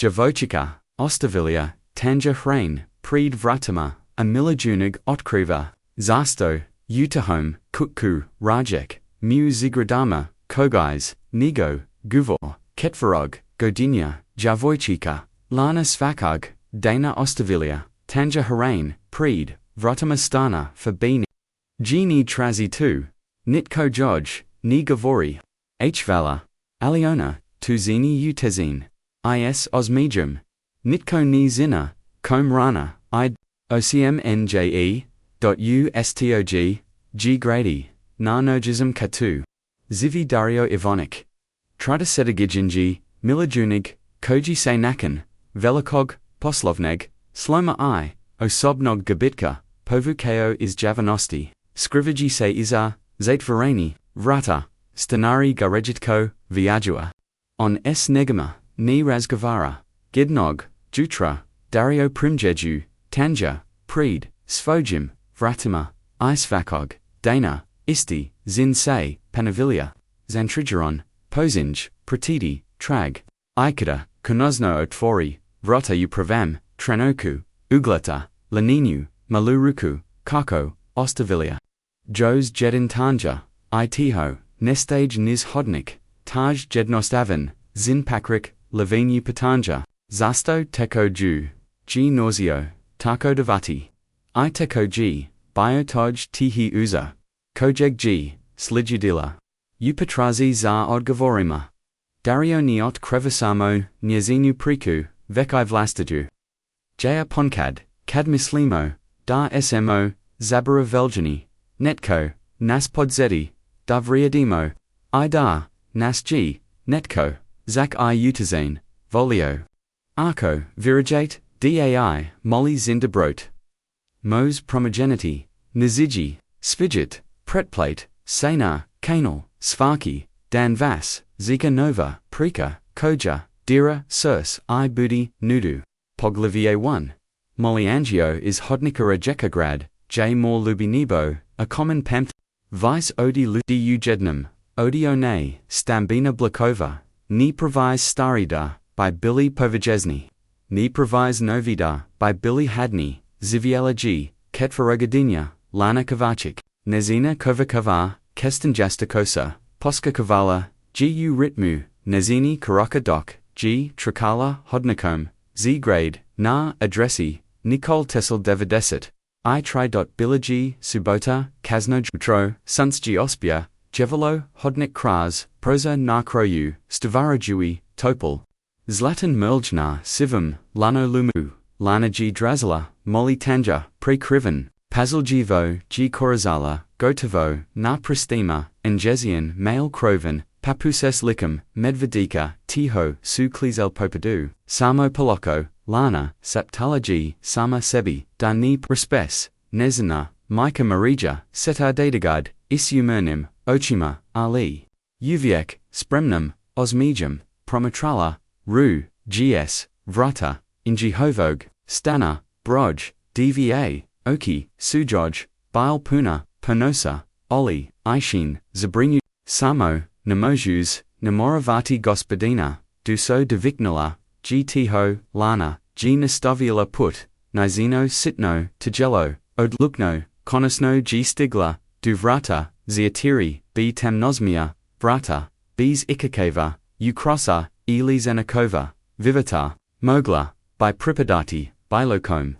Djevojčica, ostavlja, tanjur hrane, vratima, milijunaš, Otkriva, zašto, utahom, kutku, rajek, mu zigradama, kogais, nego, govor, ketverog, godinja, djevojčica, lana svakog, dana ostavlja, tanjur hrane, vratima stana, for bini. Geni trazi tu, Nitko joj, ni govori, hvala, aliona, tu zini utezin, is osmijum, Nitko ni zina, kom rana, osim nje, ustog, g grady, na nojism katu, zivi dario ivonik. Trita sedigijinji, milijunaš, koji se nakan, velikog, poslovneg, sloma I, osobnog gabitka, povukeo iz javanosti, skriviji se iza, zatvoreni, vrata, stanari garejitko, viajua. On s negama, ni razgovara, gidnog, jutra, dario primjeju, tanjur, svojim, vratima, svakog, dana, isti, zin se, panavilja, zantrigeron, posinj, pratiti, trag, ikada, konozno otvori, vrata upravam, trenoku, ugleta, laninu, maluruku, kako, ostavlja. Jos jedin tanjur, tiho, nestage niz hodnik, taj jednostavan, zin pakrik, levinu patanja, zašto teko ju, g nauseo, tako davati. I teko g, biotoj tihi uza, kojeg g, slijudila. Upatrazi za odgovorima. Dario ni otkriva njezinu priku, veki vlastiju. Ja ponkad, kad mislimo, da smo, zabara veljeni, netko, nas podzedi, da vrijedimo, I da, nas g, netko, zak I utazane, volio. Ako, virajate, dai, molly zindebrot. Mos promogeniti, niziji, spidget, pretplate, sena, kanal, Svaki, dan vas, zika nova, priča, koja, dira, surs, I budi, nudu. Poglivier 1. Moliangio is hodnika rejekagrad, j more lubinibo, a common pamt. Vice odi ludi ujednum, odi one, stambina blakova, ni provis starida, by Billy Povajesny. Ni provis novida, by Billy Hadney, ziviela g, ketvarogadinja, lana kavachik, nezina kovakava, kestanjastakosa, poska kavala, gu ritmu, nezini karaka dok, g trakala hodnikom, z grade, na adresi, Nicole Tessel devidesit, I tri.bilagi, subota, kazno jutro, sunsgi ospia, jevelo, hodnik kras, proza na kroju, stavarajui, topol. Zlatan merljna sivam, lano lumu, lana g drazala, moli tanja, prekriven, pazaljivo, g korazala, gotovo, na pristima, enjezian, male kroven, papuses likum, medvedika, tiho, su klizel popadu, samo poloko, lana, saptalaji, sama sebi, da ni respes, nezina, mika marija, setar dadagad, isumernim, ochima, ali. Uvijek, spremnum, osmijum, promatrala, ru, gs, vrata, injihovog, stana, broj, dva, oki, sujoj, bile puna, ponosa, oli, ishin, zabrinu, samo, nemojus, nemoravati gospodina, duso deviknala, gtiho, lana, g nastavila put, nizino sitno, tijelo, odlukno, konosno g stigla, duvrata, ziatiri, b temnosmia, vrata, bs ikakeva, ukrosa, elizanakova, vivata, mogla, by pripadati, bilokom.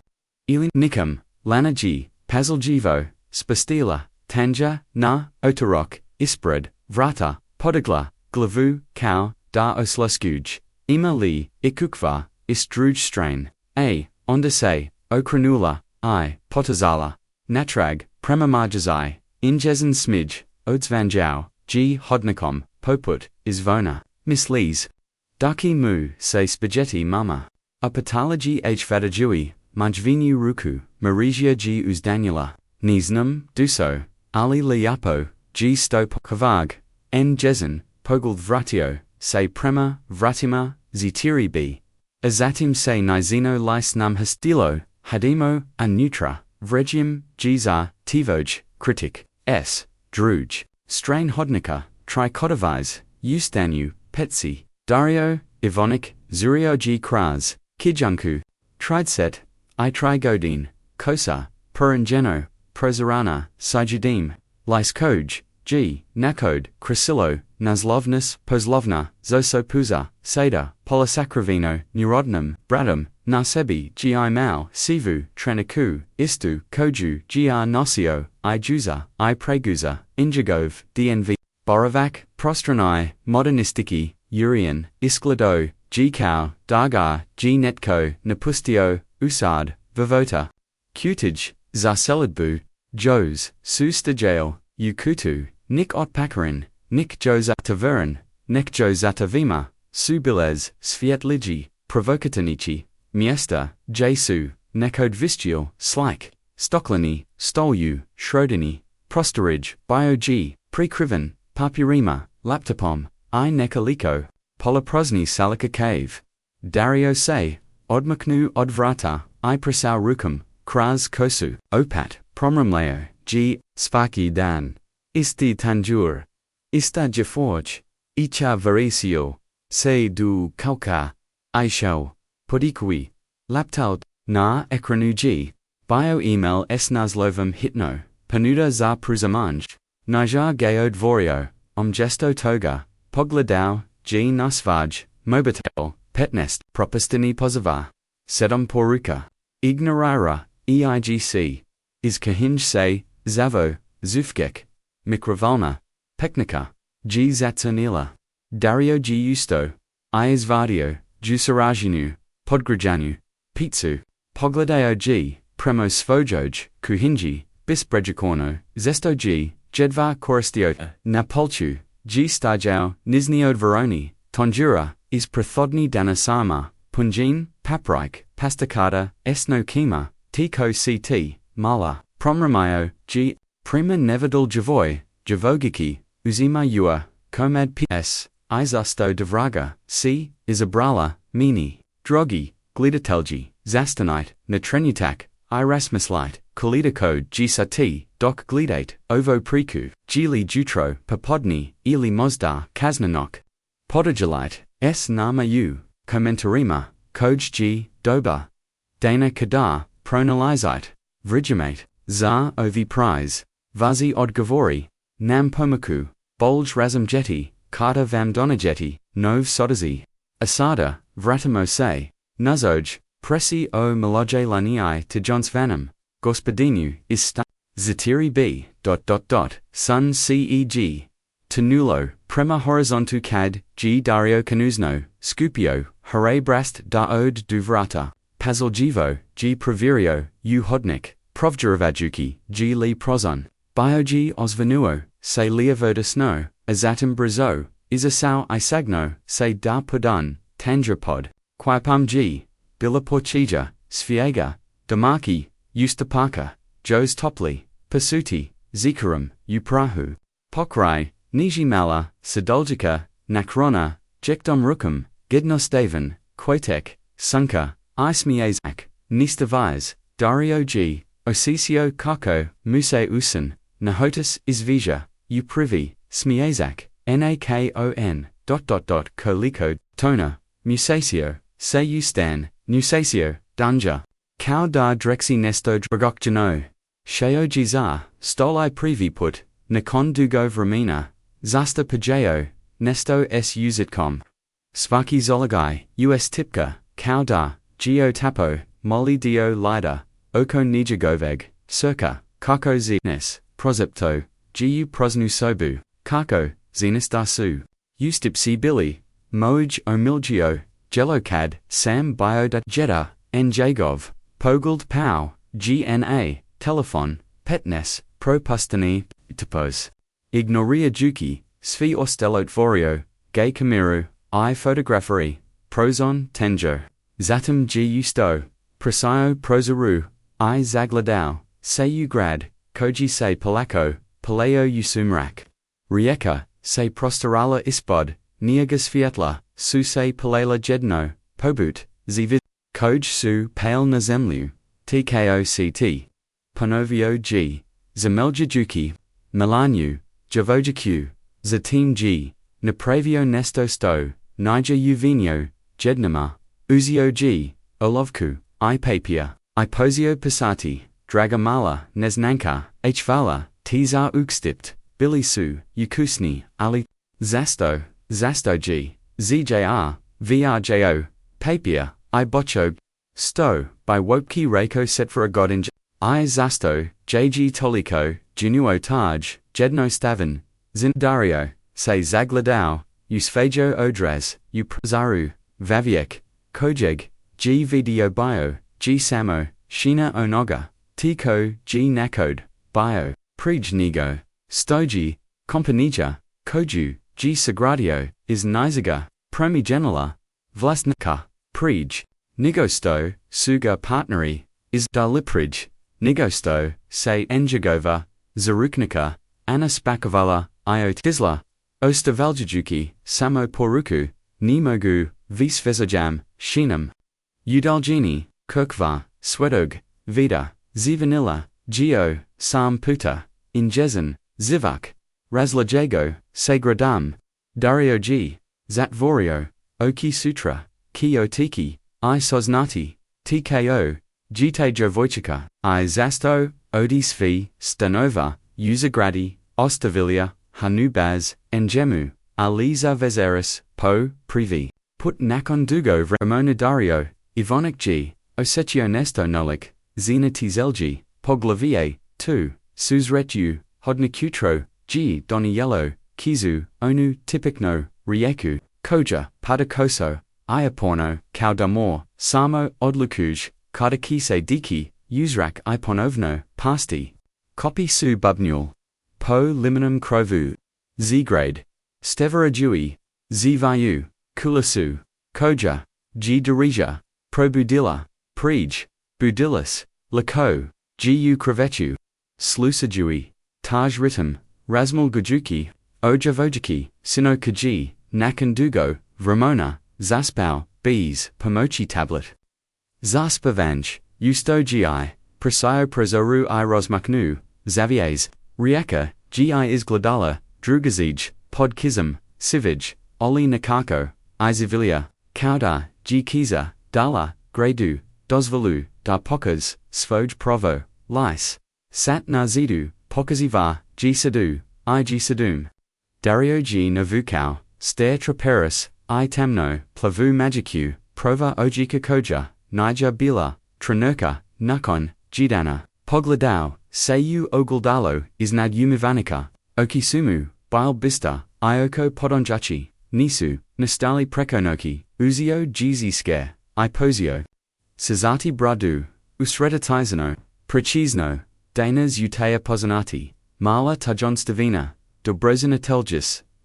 Elin nikum, lana g, pazaljivo, spastila, tanja, na, otorok, ispred, vrata, podigla, glavu, cow, da osluskuj, ima li, ikukva, istruj strain, a, onda se, okranula, I, potazala, natrag, premamajazai, injezen smij, odzvanjau, g hodnikom, poput, izvona, mislees. Daki mu, se spaghetti mama. Apatology h vadajui, majvinu ruku, marizia g uzdanula, niznum, duso, ali liapo, g stop kavag, n jezen, pogald vratio, se prema, vratima, zitiri b. Azatim se nizino lis nam hastilo, hadimo, anutra, vregium, gza, tivoj, critic, s, druj, strain hodnika, tricotivize, ustanu, petsi, dario, ivonik, Zurioji kraz, kijunku, tridset, I trigodine, kosa, puranjeno, prozarana, sijudim, lyskoj, g, nakod, chrysilo, nazlovnus, poslovna, zosopuza, seda, polysacravino, neurodnum, bratum, nasebi, gi mal, sivu, treniku, istu, koju, gr nosio, I juza, I preguza, injigov, dnv, boravak, prostranai, modernistiki, urian, isklado, g cow, dargar, g netko, napustio, usard, vivota, cutage, zarselidbu, jos, su stajale, ukutu, nik otpakarin, nik jozataverin, nek jozatavima, subilez, svietligi, provokatanichi, miesta, jesu, nekodvistial, slik, stoklani, stolju, shrodini, prostorij, biog, prekriven, papurima, laptopom, I nekaliko, poloprosni salika cave, dario se, odmaknu odvrata, I presau rukum, kraz kosu, opat, promrumleo, g, Svaki dan, Isti tanjur, ista Djevojčica, icha varisio, se du kauka, I shall, podikui, laptalt, na ekranuji, bio email snazlovum hitno, panuda za pruzamanj, najar geodvorio, gesto toga, pogledao, g nasvaj, mobitel, petnest, propastini pozava, sedom poruka, ignorira, eigc, is kahinj se, zavo, zufgek, mikrovalna, peknika, g zatzanila, dario g justo, I izvadio, jusarajinu, podgrajanu, pitsu, pogledao g, premo svojoj, kuhinji, bisprejikorno, zesto g, jedva koristiota, napolchu, g stajao, nizniodvoroni, tanjura, is prathodni danasama, punjin, paprike, pastakata, esno kima, tiko ct, mala, promramayo, g, prima nevadal javoi, javogiki, uzima ua, komad ps, izasto devraga, c, izabrala, mini, drogi, glidatelji, zastanite, natrenutak, irasmuslite, kalidacode g sati, doc glidate, ovo preku, gili jutro, papodni, ili mozdar, kaznanok, podajalite, s nama u, komentarima, koj g, doba, dana kadar, pronalizite, vrijamate, zar ovi prize, vazi odgovori, nam pomaku, bolj razumjeti, karta vam donajeti, nov sodazi, asada, vratimo se, nuzoj, presi o meloje lanii tijonsvanam, gospodinu, is sta, zatiri b, sun ceg, tenulo, prema horizontu cad, g dario canuzno, scupio, hare brast da ode du vrata, pazoljivo, g provirio, u hodnik, provjeravajuki, g li prozon, biogi osvanuo, se liavoda snow, azatim brazo, isasau isagno, se da podan, tanjurpod, quipam g, bilaporchija, sviega, damaki, ustapaka, jos topli, pasuti, zikarum, uprahu, pokrai, niji mala, sedoljica, nakrona, jekdom rukum, gidnostaven, quetek, sunka, ismiazak, nistavise, dario g, osisio kako, muse usan, nahotis isvija, uprivi, smiazak, nakon, koliko, tona, musasio, se ustan, nusasio, danja, kao da drexi nesto dragokjano, sheo jizar, stoli privi put, nakon dugo vramina, zasta pajeo, nesto s uzitcom. Svaki zologai, us tipka, kao da, geo tapo, moli dio lida, oko nijagoveg, circa, kako zines, prozepto, gu prosnu sobu, kako, zenis dasu, ustipsi billy, moj omilgio, jelokad, sam biodat jetta, njagov, pogald pow, gna, telephone, petnes, propustani, tipos, ignoria juki, svi ostelot vorio, gay kamiru, I photographery, prozon, tenjo, zatim g usto, presio prozaru, I zagladao, se ugrad, koji se polako, paleo usumrak, rieka, se prostarala ispod, niagas fietla, su se palela jedno, pobut, zivid, koj su pale na zemlju, tkoct, panovio g, zameljajuki, melanju, Djevojčicu, zatim g, napravio nesto sto, nija uvinio, jednema, uzio g, olovku, I papia, I posio pisati, draga mala, neznanka, hvala, tizar ukstipt, bilisu, ukusni, ali, zasto g, zjr, vrjo, papia, I bocho, sto, by wopki reko setvara godinj, I zasto, jg toliko, junuo taj, jedno stavan, zindario, se zagladao, usfajo odraz, zaru, vaviek, kojeg, g video bio, g samo, shina onoga, tiko, g nakode, bio, prij nigo, stoji, kompanija, koju, g sagradio, is nizaga, promigenala, vlastnika, prij, nigosto, suga partneri, is daliprij, nigosto, se enjagova, zaruknika, anaspakovala, iotisla, ostavljajuki, samo poruku, nimogu, visvezajam, shinam, udalgini, kirkva, swedog, vida, zivanilla, geo, sam puta, injezan, zivak, razlajago, sagradam, dario g, zatvorio, oki sutra, kio tiki, I soznati, tko, jite djevojčica, I zasto, odisvi, stanova, uzagradi, ostavlja, hanubaz, njemu, aliza vezeris, po, privi, put nakon dugo vremona dario, ivonik g, osetio nesto nolik, zenatizelgi, poglavie, tu, suzretu, hodnikutro, g doniello, kizu, onu tipikno, rieku, koja, padakoso, iaporno, kaudamor, samo odlukuj, kadakise diki, uzrak iponovno, pasti, kopi su bubnul, po liminum krovu, zgrade, stevaradui, zvayu, kulasu, koja, g derija, probudila, prij, budilis, lako, gu kravetu, slusajui, taj ritam, razmul gujuki, ojavojiki, sino kaji, nakandugo, vramona, zaspau, bees, pomochi tablet. Zaspavanj, usto gi, presio prezoru I rozmaknu, zavies, rieka, gi izgladala, drugazij, podkizm, sivij, oli nakako, izivilia, kauda, gi kiza, dala, gradu, dozvalu, da pokas, svoj provo, lice, sat na zidu, pokaziva, gi sadu, I gi sadum. Dario g navukau, stare traperis, I tamno, plavu magicu, prova ojika koja, nija bila, trenerka, nukon, jidana, pogladao, seyu ogaldalo, isnad umivanika, okisumu, bil bista, ioko podonjachi, nisu, nastali prekonoki, uzio gizi scare, iposio. Sazati bradu, usredatizano, precizno, danas utea pozanati, mala tajonstavina, dobrozina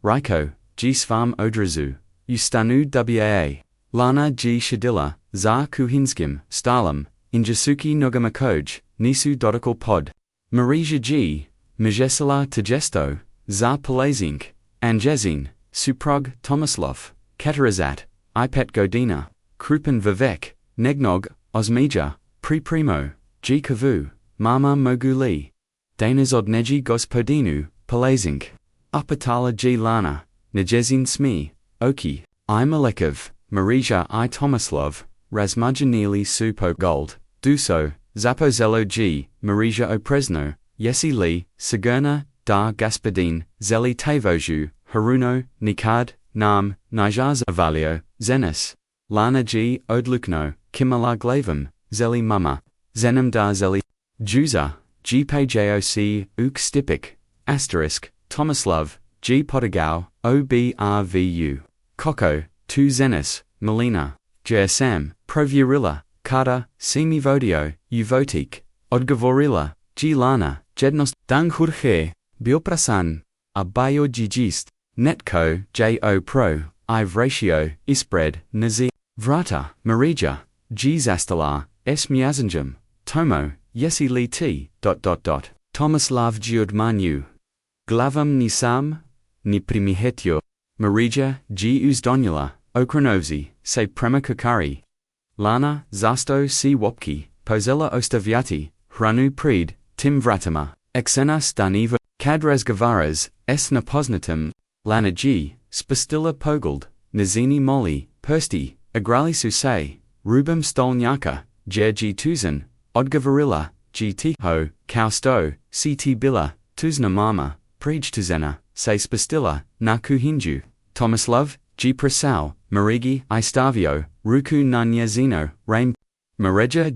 Riko, g svam odrazu, ustanu waa, lana g shadilla, za kuhinskim, stalam, injasuki nogamakoj, nisu dodikal pod, marija g, majesala tajesto, za palazink, anjezin, suprog, tomaslov, katarazat, ipet godina, krupan vivek, negnog, osmija, primo, g kavu, mama moguli, danas odneji gospodinu, palazink, upatala g lana, nejezin smi, oki, I malekov, marija I tomaslov, razmajanili supo gold, duso, zapozelo g, marija opresno, yesi li, sigurna, da gaspadin, zeli tavoju, haruno, nikad, nam, nijaz avalio, zenis, lana g odlukno, kimala glavam, zeli mama, zenem da zeli, juza, g pjoc, uk stipik, asterisk, Tomaslav, G Podagao, OBRVU, Koko, Tu Zenis, Melina, JSM, Provurilla, Kada, Semi Vodio, Uvotik, Odgovorila, G Lana, Jednost, Danghurhe, Bilprasan, Abayo Gigist, Netko, JO Pro, Ive Ratio, Ispred, Nazi, Vrata, Marija, G Zastala, S Miazanjum, Tomo, Yesi Li T. Tomaslav Giudmanu. Glavam nisam, ni primihetio, Marija, g uzdonula, okronovzi, se prema kakari. Lana, zasto si wopki, pozela ostavljati, hranu prid, tim vratima, exena staniva, kadrazgavaras, s napoznatim, lana g, spastila pogald, nazini moli, persti, Agralisu se, rubum stolnjaka, G tuzan, odgovorila, tiho, kausto, bila, tuzna mama, tuzena, se spastila, na kuhinju, Tomislav, prasal, marigi, stavio, ruku na njezino, rain, mareja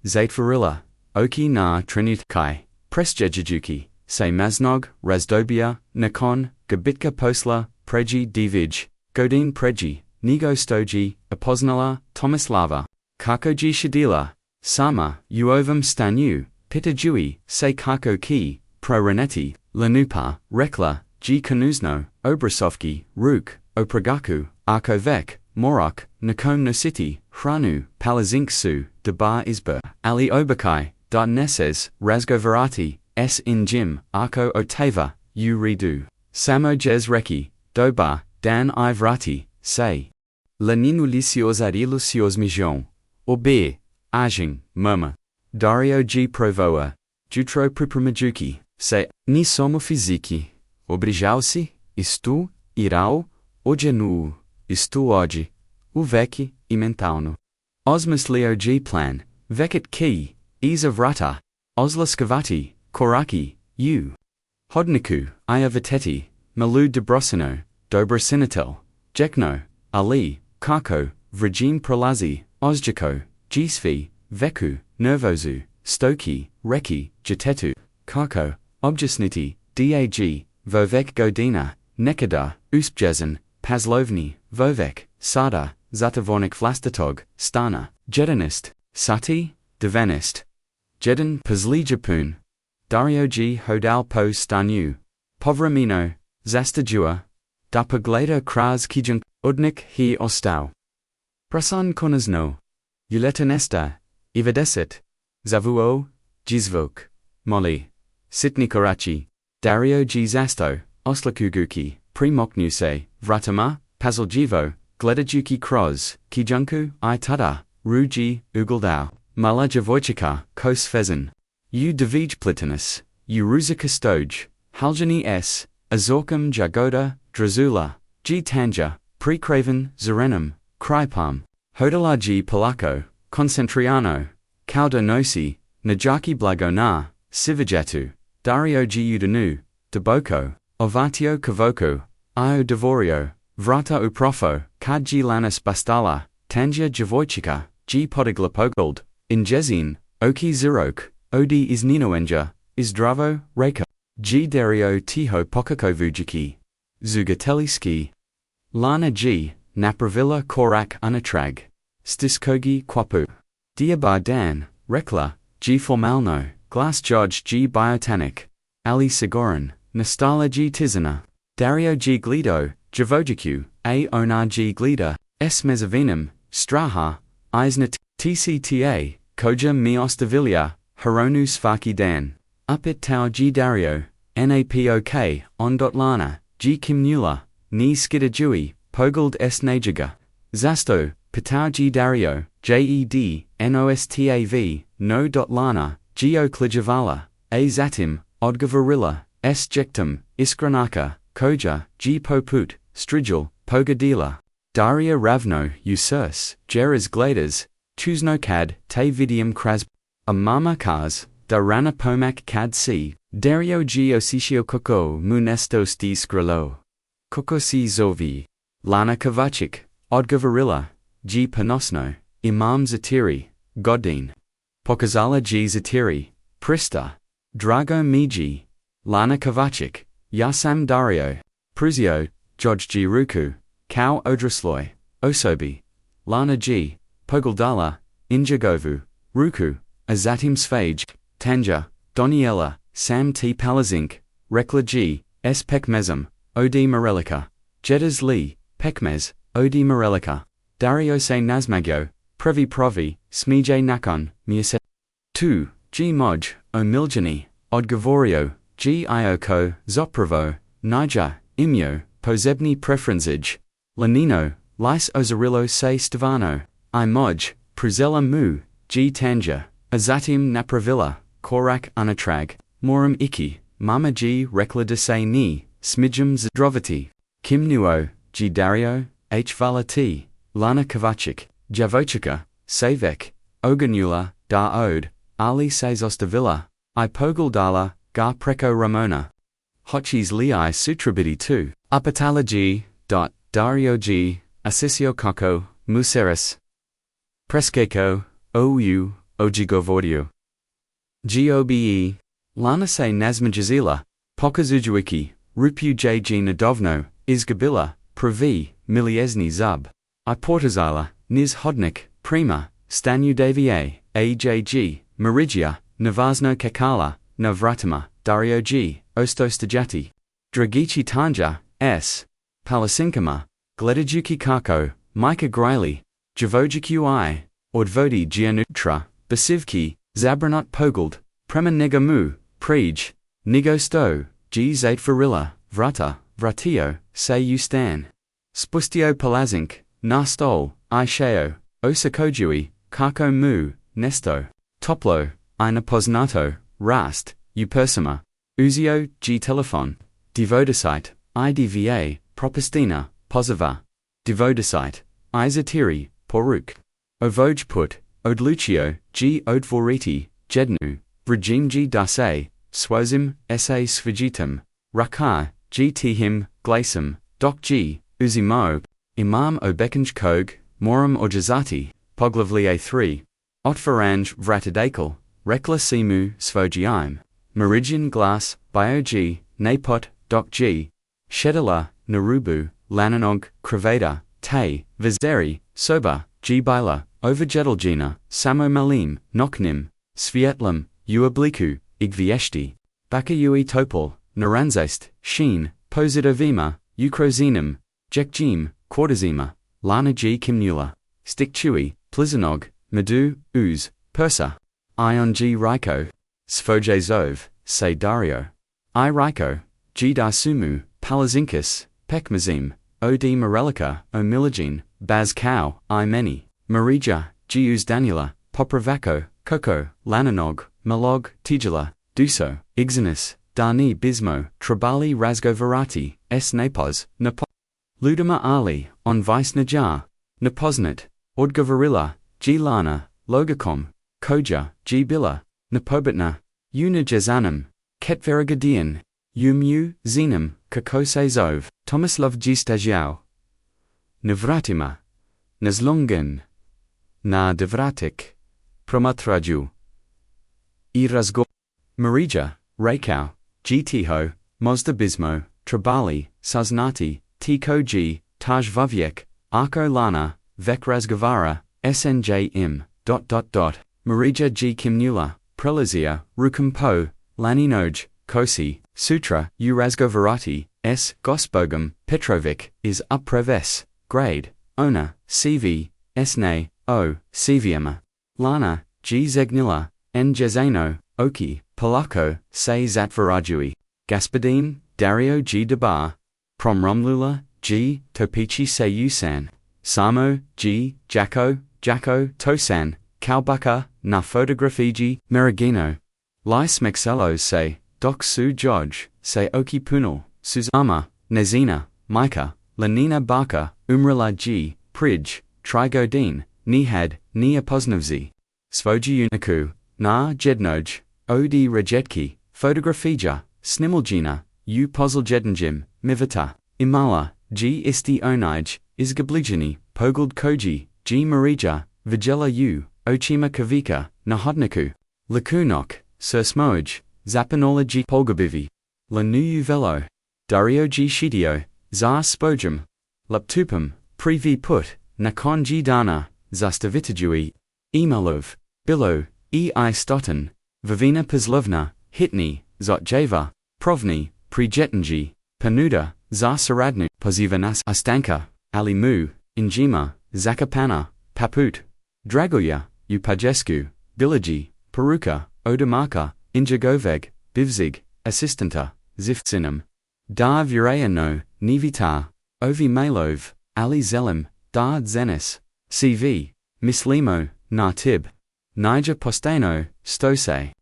zatvorila, oki na trinitkai, presjejuki, se maznog, razdobia, nakon, gabitka posla, preji divij, godin preji, nego stoji, apoznala, Tomislava, kakoji shadila, sama, uovam stanu, pitajui, se kako ki, proreneti, lanupa, rekla, kanuzno, obrasovki, ruk, opragaku, arkovek, morok, nakom nositi, hranu, palazinksu, debar izber, ali obakai, neses, razgovarati, s in jim, arko oteva, u redu, samo jez reki, dobar, dan I vrati, se. Laninu licios mijon, obe, ajing, murmur, Dario provoa, jutro pripramajuki, se, ni somo fiziki, obrigau-se, isto, irau, ojenu, isto hoje, uvek, e mentalno. Osmus leo plan, veket ki, isa vrata, oslaskavati, koraki, u. Hodniku, iaviteti, malu dobrosino, dobrosinitel, jekno, ali, kako, vrajim prolazi, ozjako, gsvi, veku, nervozu, stoki, reki, jatetu, kako, objasniti, dag, vovek godina, nekada, uspjezen, paslovni, vovek, sada, zatavornik vlastatog, stana, jedinist, sati, devanist, jedan pazlijapun, Dario hodal po stanu, povramino, zastajua, da pogleda kraz kijunk, udnik hi ostau. Prasan konazno, uleta nesta, ivedesit, zavuo, jizvok, moli, sitni korachi, Dario zasto, oslakuguki, primoknuse, vratima, pazaljivo, gledajuki kroz, kijunku, I tada, ruji, uguldau, mala djevojčica, kos fezan. U devij plitinus, u ruzika stoj, haljani s, azorkum jagoda, drazula, tanja, precraven, zerenum, kripam, hodala polako, concentriano, kauda nosi, najaki blagona, sivajatu, Dario udanu, deboko, ovatio kavoko, io devorio, vrata uprofo, kad lanas bastala, tanja djevojčica, podiglapogold, injezin, oki zirok, odi izninoenja, izdravo, reka, Dario tiho pokakovujiki, zugateliski, lana napravila korak unatrag, stiskogi kwapu, diabar dan, rekla, formalno, glas joj biotanic, ali sigoran, nastala tizana, Dario glido, Djevojčicu, onar glida, s mezavinum, straha, isnat, tcta, koja mi ostavlja, Haronu Svaki dan, upit tau Dario, napok, lana, kimnula, ni skidajui, pogald s najaga, zasto, pitau Dario, jed, nostav, no. Klijavala, zatim, odgovorila, s jektum, iskranaka, koja, poput, strijal, pogadila, Daria ravno, usus, geras gladas, chuznokad, te vidium kras, a mama kaz, darana pomak kad si, Dario osisio koko munestos di skralo. Koko si zovi, lana kavachik, odgovorila, panosno, imam zatiri, godin. Pokazala zatiri, prista, drago miji, lana kavachik, yasam Dario, pruzio, Joj ruku, kau odrasloi, osobi, lana pogaldala, injagovu, ruku, azatim svage, tanja, doniela, sam t palazink, rekla s pekmezum, od morelica, jedas li, pekmez, od morelica, Dario se nazmagyo, previ provi, smije nakon, miase. 2. Moj, o miljani, odgovorio, ioko, zopravo, nija, imio, pozebni preferenzij, lanino, lis ozarillo se stivano, I moj, pruzella mu, tanja, azatim napravila, korak unatrag, morum iki, mama rekla de se ni, smijum zdrovati, kim nuo, Dario, valati, Lana Kovacic, Djevojčica, Svaki, Oganula, da ode, ali se ostavlja, I pogledala, ga preko ramona. Hoćeš li I sutra biti tu? Upatala g. Dario g. Asisio kako, museras. Preskeko, ou, ojigovodio. Gobe. Lana se nazmajazila, pokazujuiki, rupu jg nadovno, izgabila, pravi, milijezni zub. I portazala, niz hodnik, prima, stanu davie, ajg, marigia, navazno kakala, na vratima, Dario g. Ostostajati. Dragici tanja, s. Palasinkama, Gledajuki kako, Mika Griley, Djevojčica, Odvodi gianutra, Basivki, Zabranot pogled, Prema negamu, Prij, Nigo sto, G zatvorila, Vrata, Vratio, se ustan. Spustio palazink, na stol, I sheo, Osakojui, kako mu, nesto. Toplo, I napoznato, rast, upersima. Uzio, G telefon. Djevojčica, idva, propustina, pozava. Djevojčica, I zatiri, poruk. Ovojput, odlučio, G odvoriti, jednu, vrajim G dase, swozim, sa svajitum, rakar, G tihim, glasem, dok G, uzimo, imam obekanj kog, moram ojazati, poglavlje 3. Otvaranj vratadakel, rekla simu, svojim. Meridian glass, biog, napot, dok G, shedala, narubu, lananog, krivada, te, vizeri, soba, G bila, overjedalgina, samo malim, noknim, svietlam, uobliku, igvieshti, bakayui topol, naranzest, sheen, pozidovima, ukrozinum, jekjim, quartazima, lana G kimnula, stikchui, plizanog, madu, uz, persa, ion G riko. Svojezov, se Dario. I riko, G dasumu, palazinkus, pekmazim, od morelica, o milagine, baz cow, I many, marija, G uz danula, popravako, coco, lananog, malog, tijala, duso, ixinus, dani bismo, trabali razgovarati, s napos, napo. Ludima ali, on vice najar, napoznat, odgovarila, G lana, logacom, koja, G bila. Napobitna, una jazanum, ketveragadian, zenum, kakose zov, Tomislav G stajiao. Navratima, nazlungen, na devratik, promatraju. I razgo. Marija, Rakau, G tiho, mozda bismo, trabali, saznati, tiko G, taj vuvijek, ako lana, vek razgovara, snjm, Marija G kimnula. Prelazia, Rukumpo, Laninoj, Kosi, Sutra, Urazgovarati, S. Gosbogum, Petrovic, is upreves, grade, Ona, CV, Sne, O, Cviema. Lana, G Zegnila, N. Jezano, Oki, Polako, Se Zatvarajui. Gaspadine, Dario G. Debar. Promromlula, G. Topici Se Usan. Samo, G. Jacko, Tosan. Kalbaka, na fotografiji, Merigino. Li smexello se, doc su Joj, se oki punal, Suzama, Nezina, Mika, Lenina Barka, Umrala G, Prij, Trigodine, Nihad, Nia Posnovzi. Svoji Uniku, na Jednoj, Odi Rejetki, Fotografija, Snimilgina, U Pozljednjim, Mivita, Imala, G Isti Onij, Izgablijani, Pogled Koji, G Marija, Vigela U. Ochima kavika, na hodniku, lakunok, sursmoj, zapanola G polgabivi, lanuyu velo, Dario G shitio, za spojum, laptupum, privi put, na konji dana, zastavitijui, emalov, bilo, I stotan, vavina pazlovna, hitni, zotjeva, provni, prijetenji, panuda, za saradnu, pozivanas astanka, alimu, injima, zakapana, paput, dragoya, Upajescu, Bilagi, Peruka, Odamaka, Injagoveg, Bivzig, Assistanta, Ziftsinum. Da Vurayano, Nivita, Ovi Malov, Ali Zelim, Da Zenis, CV, Mislimo, Nartib. Nija Postano, Stose.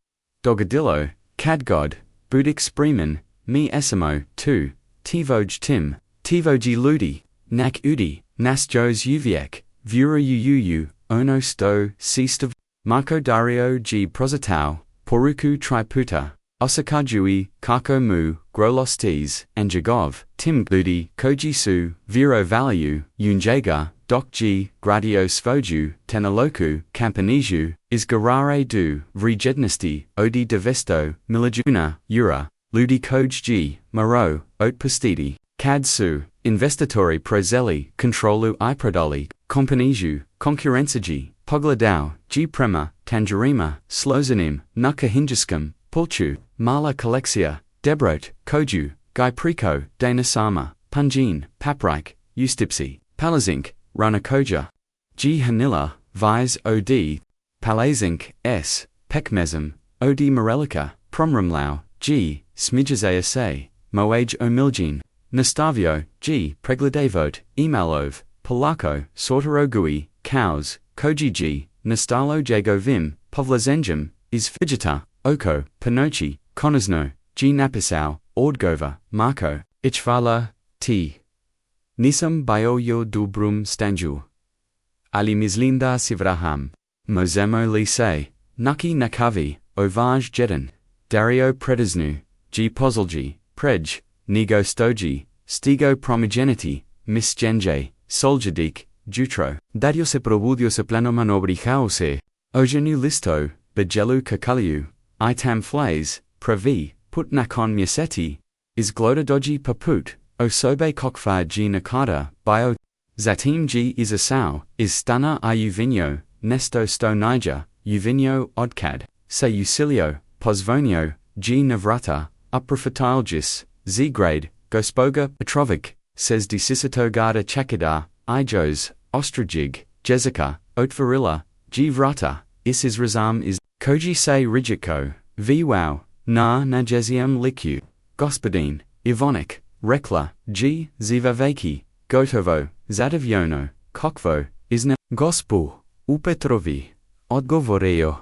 Dogadillo, Cadgod, Budik Spreeman, Mi Esimo, 2, Tivoj Tim, Tivoji Ludi, Nak Udi, Nasjos uvijek, vjeruje ono sto seastav, Marko Dario G prozitao, poruku triputa, osakajui, kako mu, grolostes, anjagov, tim gludi, kojisu, vero value, unjaga, dok g, gradio svoju, tenaloku, campaniju, izgarare du, vrijednosti, odi devesto, milijuna, eura, ludi koj g, maro, otpustiti, kad su, investitori prozeli, kontrolu I prodali, kompaniju, konkurenciji, pogledao, g prema, tanjurima, slozanim, nuka hinjiskum, pulchu, mala kolekcija, debrot, koju, guy priko, dana sama, punjin, paprike, ustipsi, palazink, rana koja, g hanila, vise od, palazink, s, pekmezum, od morelica, promrumlau, g, smijazase, moage omiljin, nastavio, g, pregledavot, emalov, polako, sortorogui, cows, koji g, nastalo jago vim, povlazenjum, is fidgeta, oko, panochi, konozno, g napisao, ordgova, marko, ichvala, t. Nisam bio dubrum stanju. Ali mislinda sivraham. Mozemo lise, nuki nakavi, ovaj jedan. Dario prediznu, g pozolji, prej, nego stoji, stigo promigeniti, misgenje, soljadik, jutro. Dadio se probudio se plano manobrihao se. Ojenu listo, bejelu kakaliu, itam flays, pravi, put nakon museti, is gloda doji paput, osobe kokfa g nakada, bio, zatim g is asau, is stana I uvinio, nesto sto niger, uvinio odkad, se usilio, pozvonio, g navrata, uprofatilgis, z grade, gospoga, petrovik, says disisito garda chakada, ijos, ostrajig, jezika, otvarilla, g vrata, is razam is, koji se rijiko, v wow, na najezium liku, gospodin, ivonik, rekla, g, zivavaki, gotovo, zadaviono, kokvo, isna, gospu, upetrovi, odgovoreo,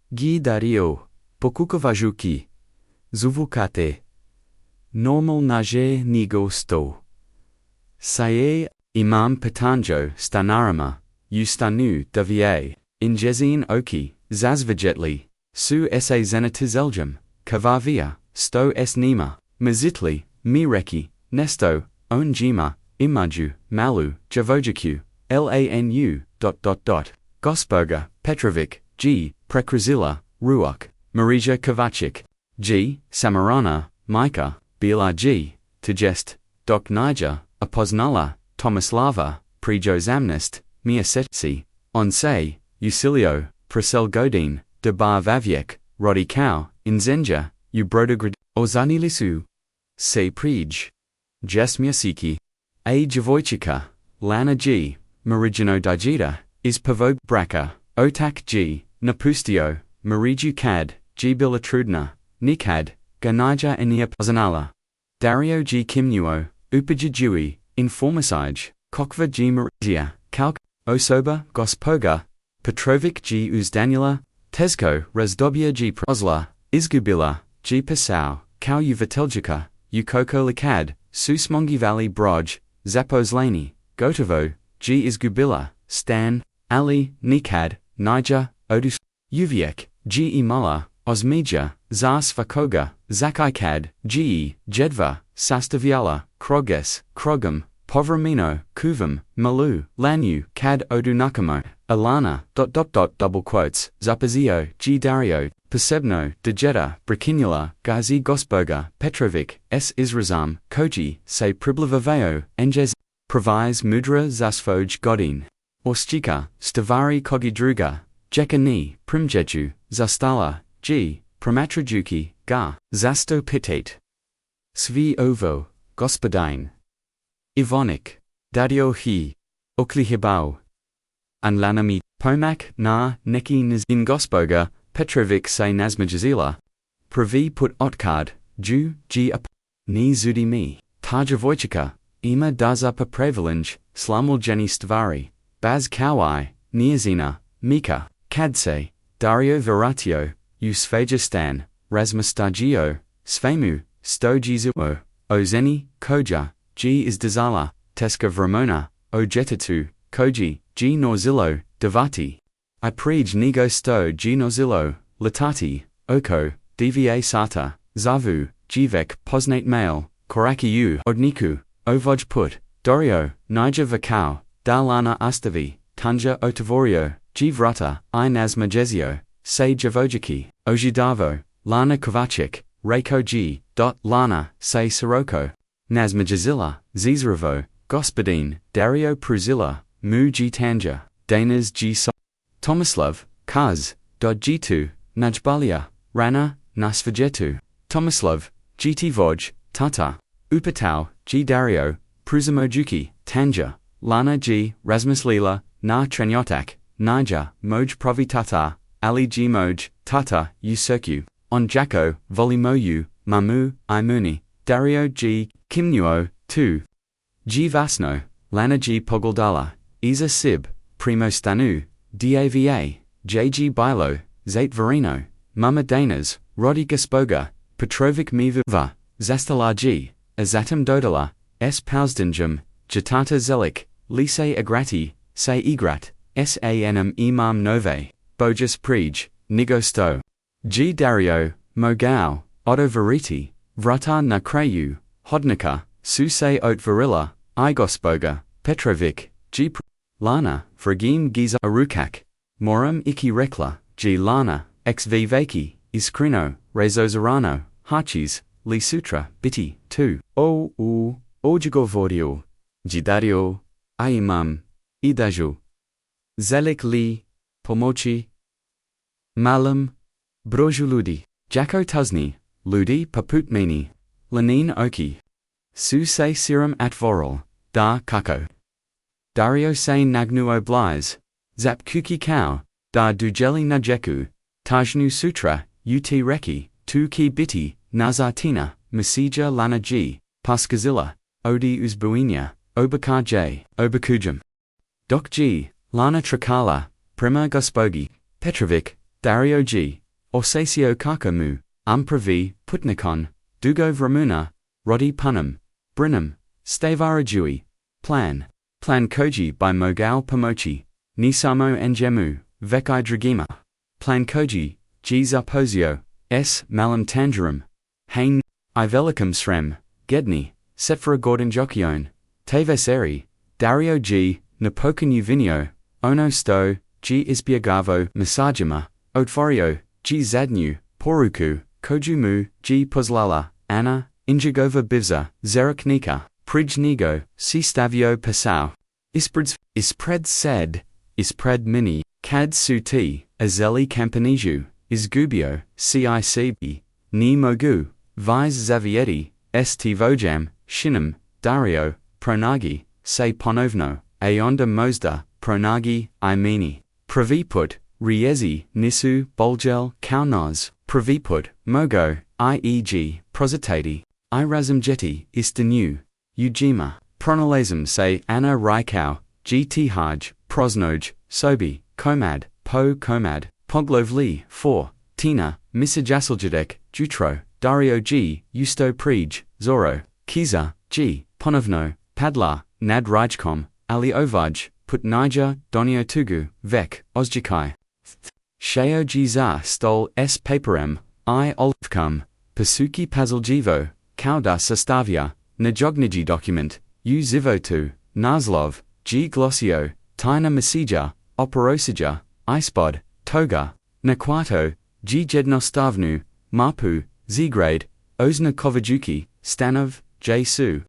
gi dario, pokukovajuki, zuvukate, normal naje nigo sto. Saye, imam petanjo stanarama, ustanu davie, injezin oki, zazvajetli, su se zenatizeljum, kavavia, sto es nima, mazitli, mireki, nesto, onjima, imaju, malu, djevojčicu, lanu, ... Gospoga, Petrovic, G, Prekrazila, Ruok, Marija Kovacic, G, Samarana, Mika, Bila G, Tejest, Dok Niger, Apoznala, Tomislava, Prijozamnest, Miasetsi, Onse, Usilio, Prisel Godin, Debar Vaviek, Rodi Cow, Inzenja, Ubrodograd, Ozanilisu, Se Prij, Jesmiasiki, A Djevojčica, Lana G, Marijino Dijita, Is Pavog Braka, Otak G, Napustio, Mariju Kad, G Bilatrudna, Nikad, Ganija Enia Pozanala, Dario G Kimnuo, Upajajui, Informasij, Kokva G Marizia, Kalk, Osoba, Gospoga, Petrovic G Uzdanula, Tezko, Razdobia G Prozla, Izgubila, G Pasau, Kau Uvateljica, Ukoko Likad, Susmongi Valley Broj, Zapozlani, Gotovo, G Izgubila, Stan, Ali, Nikad, Niger, Odus, Uvijek, G Mala, Osmija, Zas Vakoga, Zakikad, G Jedva, Sastaviala, Kroges, Krogum, Povramino, Kuvam, Malu, Lanu, Kad Odunakamo, Alana, ... double quotes, Zapazio, G Dario, Posebno, Djeta, Brakinula, Gazi Gospoga, Petrovic, S Izrazam, Koji, Se Priblivaveo, Enjez, Provise Mudra Zasfoj Godin, Orstika, Stavari Kogidruga, Jekani, Primjeju, Zastala, G, Pramatrajuki, Ga, Zasto Pitate, Svi Ovo, Gospodine, Ivonik, Dadio Hi, Oklihibao, Anlanami, Pomak, Na, Neki Nizin Gospoga, Petrovic Se Nazmajazila, Pravi Put Otkad, Ju, G Up, Ni Zudi Mi, Ta Djevojčica, Ima Dazapa Prevalinj, Slamul Stvari, Baz Kawai, Niazina, Mika, Kadse, Dario Veratio, Usfajistan, Razmastagio, Svemu, Stojizuo, Ozeni, Koja, G Izdazala, Teska Vramona, ojetatu, koji, g norzilo, davati. I prij nego sto g norzilo, latati, oko, dva sata, zavu, jivek posnate male, korakiu, odniku, ovoj put, dorio, nija vakau, dalana astavi, tanjur otavorio, Djevojčica, I nazmajezio, se Djevojčiki, ojidavo, lana kovacic, rako g, lana, se siroko, nazmajezila, zizravo, gospodin, dario pruzilla, mu g tanjur, danas g so, Tomislav, kaz, g2, najbalia, rana, nasvajetu, Tomislav, gt voj, tata, upatau, g dario, pruzimojuki, tanjur, lana g, razmislila, na trenyotak, Nija, moj provitata, ali g moj, tata, usurku, on jako, volimoyu, mamu, imuni, dario g, kimnuo, 2. G vasno, lana g pogaldala, isa sib, primo stanu, dava, jg bilo, zate verino, mama danas, rodi gaspoga, petrovic miva, zastala g, azatum dodala, s pausdinjum, jatata zelik, lise agrati, se igrat, sanm imam nove, bogus prij, nigosto. G dario, mogao, otto veriti, vrata na krayu, hodnika, suse ot varilla, igospoga, petrovic, g lana, fragim giza arukak, morum iki rekla, g lana, xv vaki, iskrino, rezozarano, hachis, li sutra, biti, 2. Ojigovodio, gidario, imam, idaju. Zelik li, pomochi, malam, broju ludi, jako tuzni, ludi paputmeni, lanin oki, su se serum atvorol, da kako. Dario se nagnuo blise, zap kuki kau, da dujeli najeku, tajnu sutra, ut reki, tu ki biti, nazatina, masija lana g, paskazilla, odi uzbuinya, obaka j, obakujum. Dok g, lana trakala, prima gospogi, Petrovic, Dario g, Orsasio kakamu, umpravi, putnikon, dugo vramuna, rodi punum, brinum, stavarajui, plan koji by mogao pomochi, nisamo njemu, veki dragima, plan koji, g zaposio, s malam tanjurum, hain, ivelicum srem, gedni, sephora gordon jokion, taveseri, Dario g, napokan uvinio, ono sto, g izbiagavo, masajima, otforio, g zadnu, poruku, kojumu, g pozlala, Anna, injigova bivza, zeraknika, prijnigo, si stavio pasau, ispred sed, ispred mini, kad suti, azeli campaniju, izgubio, cicb, ni mogu, vis zavieti, st vojam, shinam, Dario, pronagi, se ponovno, aonda mozda, pronagi, imeni, praviput, riezi, nisu, bolgel, kaunoz, praviput, mogo, ieg, prositati, irazumjeti, istanu, ujima, pronalazum se Anna Raikau, gtihaj, prosnoj, sobi, komad, po komad, poglovli, 4, Tina, misajasaljedek, jutro, Dario g, usto prij, zoro, kiza, g, ponovno, padla, nad rajkom, ali ovaj, put nija, donio tugu, vek, ozjikai. Sheo g za stol s paperem, I olfkum, pasuki pazaljivo, kauda sastavia, najogniji document, u zivotu, nazlov, g glossio, tajna masija, operosija, ispod, toga, nakwato, g jednostavnu, mapu, zgrade, ozna kovajuki, stanov, j su.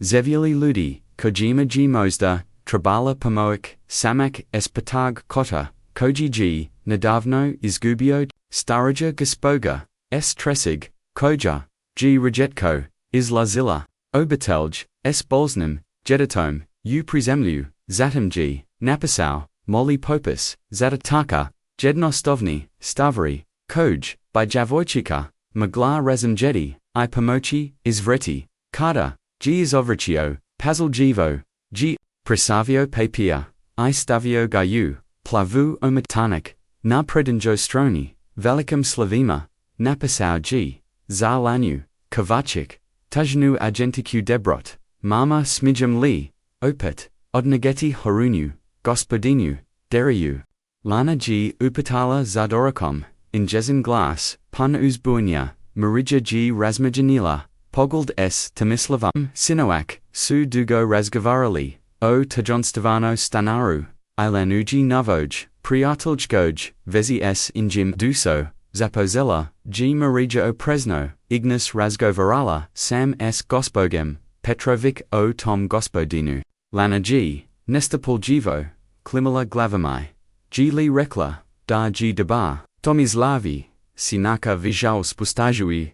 Zeviali ludi, kojima g mozda, trabala pomoik, samak espatag kota, koji g, nadavno izgubio, staraja gaspoga, s tresig, koja, g rejetko, izlazilla, obitelj, s bolsnam, jeditom, u prizemlju, zatim g, napasau, moli popus, zadataka, jednostovni, stavari, koj, by Djevojčica, magla razumjeti, I pomochi, izvreti, kada, g izovricio, pazaljivo, g, presavio papia, I stavio gayu, plavu ometanik, na predinjo stroni, velicum slavima, napasau g, za lanu, kovacic, tajnu agentiku debrot, mama smijam li, opet, Odnegeti horunju, gospodinju, deriu. Lana G upatala zadorokom, injezin glas, pun uzbunya, marija G razmajanila, pogled s tamislavam, sinoak, su dugo razgovarali, o tajonstavano stanaru, ilanuji novoj, priateljgoj, vezi s injim duso, zapozela, G marija opresno, ignis razgovarala, sam s gospodem, Petrovic o tom gospodinu. Lana G, nestapoljivo, klimala glavamai. G li rekla, da G deba, tomislavi, sinaka vijal spustajui.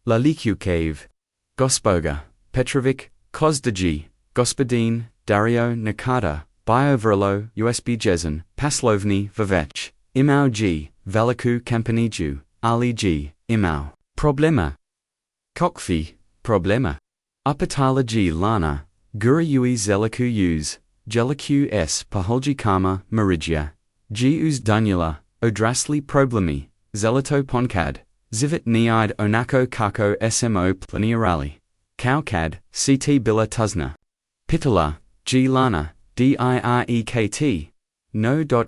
Laliku cave. Gospoga, Petrovic, Kozdaji, Gospodin, Dario Nakada, Biovrlo, USB Jezen, Paslovni Vavech, Imau G, Veliku Campaniju, Ali G, Imau. Problema. Kokfi, Problema. Upatala G Lana, Guruyui Zeliku Use, Jeliku S Paholji Kama, Marija. G Uz Dunula, Odrasli Problemi, Zelito Ponkad, Zivit Niide Onako Kako Smo Planiorali. Kaukad, CT Bila Tuzna. Pitala, G Lana, Direkt. No.Marijag,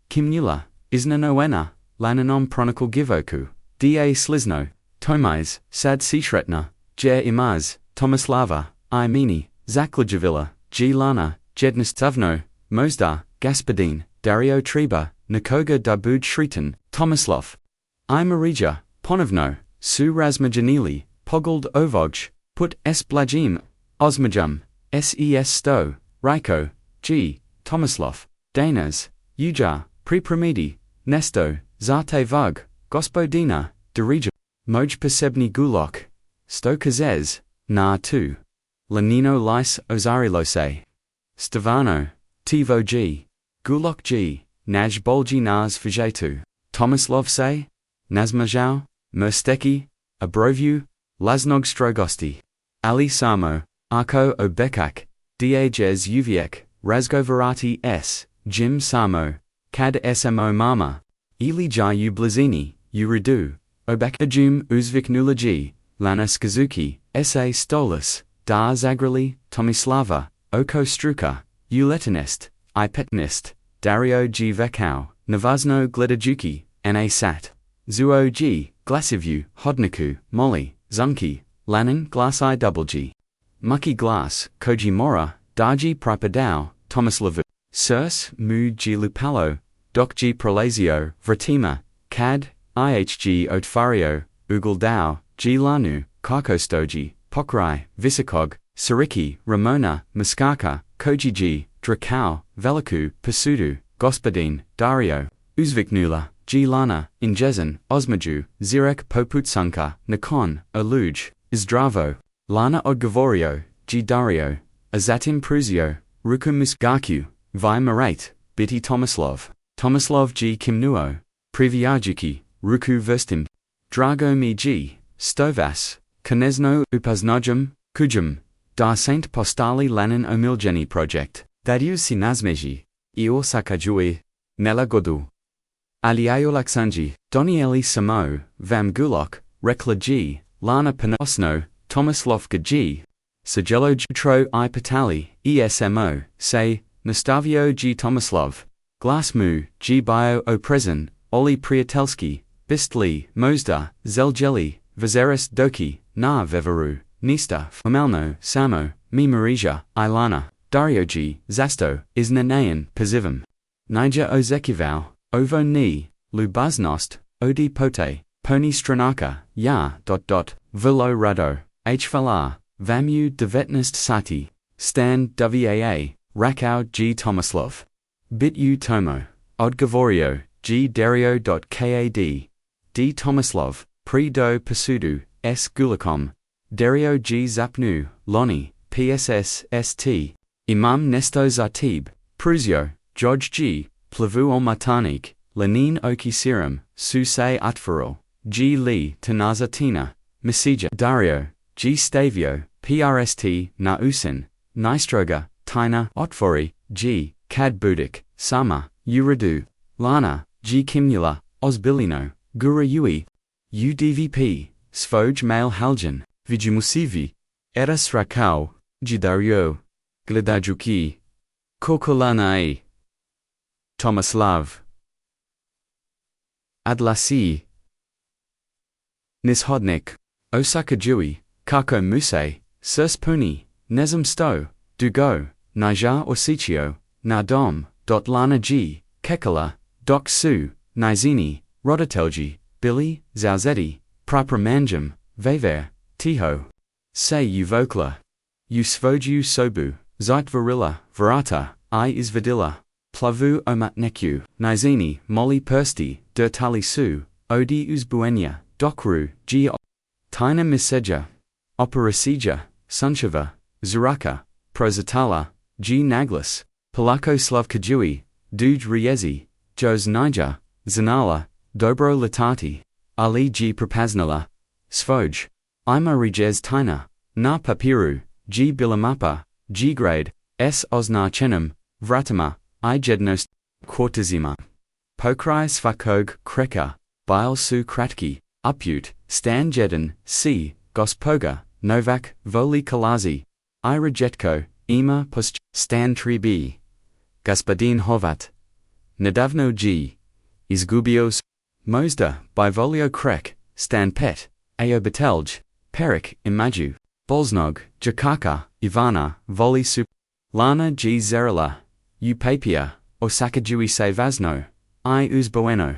Kimnula, Isna Noena, Lananom Pronical Givoku, Da Slizno, Tomais, Sad Sishretna, Jer Imaz, Tomislava, Imeni, Zaklajavila, G Lana, Jednistuvno, Mosda, Gaspadine, Dario Treba, Nikoga Dabud Shritan, Tomislav. I Marija, Ponovno, Su Razmajanili, Pogold Ovoj, Put S Blajim, Osmajum, Ses Sto, Raiko, G, Tomislav, Danas, Ujar, Pripromidi, Nesto, Zate Vug, Gospodina, Derija, Moj Posebni Gulok, Sto Kazez, Na Tu, Lanino Lise Ozarilose, Stavano, Tivo G, Gulok G, Naj Bolji Nas Fijetu, Tomislav Se, Nazmajau, Mersteki, Abrovu, Laznog Strogosti, Ali Samo, Arko Obekak, Djez Uvijek, Razgovarati S, Jim Samo, Kad Smo Mama, Ili Jaju Blazini, Uridu, Obak Ajum Uzviknula G, Lana Skazuki, Sa Stolas, Da Zagrali, Tomislava, Oko Struka, Uletinest, Ipetnist, Dario G Vekau, Navazno Gledajuki, Na Sat, Zuo G, Glasivu, Hodniku, Molly, Zunki, Lanin Glasi Double G. Mucky Glass, Koji Mora, Daji Pripadao, Tomislavu, Sirs, Mu G Lupalo, Doc G Prolazio, Vratima, Cad, Ihg Otfario, Ugaldao, G Lanu, Karkostoji, Pokrai, Visakog, Sariki, Ramona, Muskaka, Koji G, Drakau, Veliku, Pasudu, Gospodin, Dario, Uzviknula, G Lana, Injezen, Osmaju, Zirek Poputsunka, Nikon, Oluj, Izdravo, Lana Odgovorio, G Dario, Azatim Pruzio, Ruku Musgaku, Vi Marate, Biti Tomislav, Tomislav G Kimnuo, Priviajuki, Ruku Verstim, Drago Mi G, Stovas, Konezno Upaznojum, Kujum, Da Saint Postali Lanin Omiljeni Project, Dariu si Nazmeji, Io Sakajui, Nelagodu. Aliayo Laksanji, Donieli Samo, Vam Gulok, Rekla G, Lana Panosno, Tomislavka G, Sajelo Jutro I Patali, ESMO, Say, Nastavio G Tomislav, Glasmu, G Bio Oprezin, Oli Priatelski, Bistli, Mosda, Zeljeli, Vazeris Doki, Na Veveru, Nista, Fomalno, Samo, Mi Marija, Ilana, Dario G, Zasto, Iznanayan, Pazivim. Niger Ozekivau, Ovo Ni, Lubaznost, Odi Pote, Pony Stranaka, Vilo Rado, Hvala, Vamu Devetnest Sati, Stan Waa, Rakau G Tomislav. Bit U Tomo, Odgovorio, G Dario.kad, D Tomislav, Pri Do Pasudu, S Gulakom, Dario G Zapnu, Loni, PSS ST, Imam Nesto Zatib, Pruzio, George G, Plavu Olmatanik, Lenin Oki Serum, Susay Atfarul, G Li Tanazatina, Misija Dario, G Stavio, PRST, Nausin, Nystroga, Tina Otvori, G, Kad Budik, Sama, Uradu, Lana, G Kimnula, Ozbilino, Gura Ui, UDVP, Svoj Mail Haljan, Vijimusivi, Eras Rakau, Dario. Gledajuki. Kokolanae. Tomislav. Adlasi. Nis hodnik. Osaka Jui, Kako Muse, Surs Puni, Nezum Sto, Dugo, Naja Orsichio, Nadom, Lana G, Kekala, Dok Su, Nizini, Rodatelji, Billy, Zauzeti, Prapramanjam, Vever, Tiho. Say Uvokla. Usvoju Sobu, Zeit Varilla, Varata, I is Vidilla, Plavu Omatneku, Nizini, Molly Persti, Dertali Su, Odi Uzbuenya, Dokru, G. Tajne Miseja, Operasija, Sunshava, Zuraka, Prozatala, G. Naglis, Polako Slavkajui, Duj Riezi, Jos Nija, Zanala, Dobro Latati, Ali G. Prapaznala, Svoj, Ima Rijez Tina, Na Papiru, G. Bilamapa, G. Grade, S. Osnar Chenum, Vratima, I. Jednost, Quartazima. Pokrai Svakog Kreka, Bile Su Kratki, Upute, Stan Jedan, C. Gospoga, Novak, Voli Kalazi, Ira Jetko, Ima Pust, Stan Tribi, Gaspadin Hovat, Nedavno G. Izgubios, Mozda, Bivolio Krek, Stan Pet, Ao Betelj, Perik, Imaju, Bolznog, Jakaka, Ivana, Voli Sup, Lana G. Zerila, Upapia, Osakajui Se Vazno, I. Uzboeno,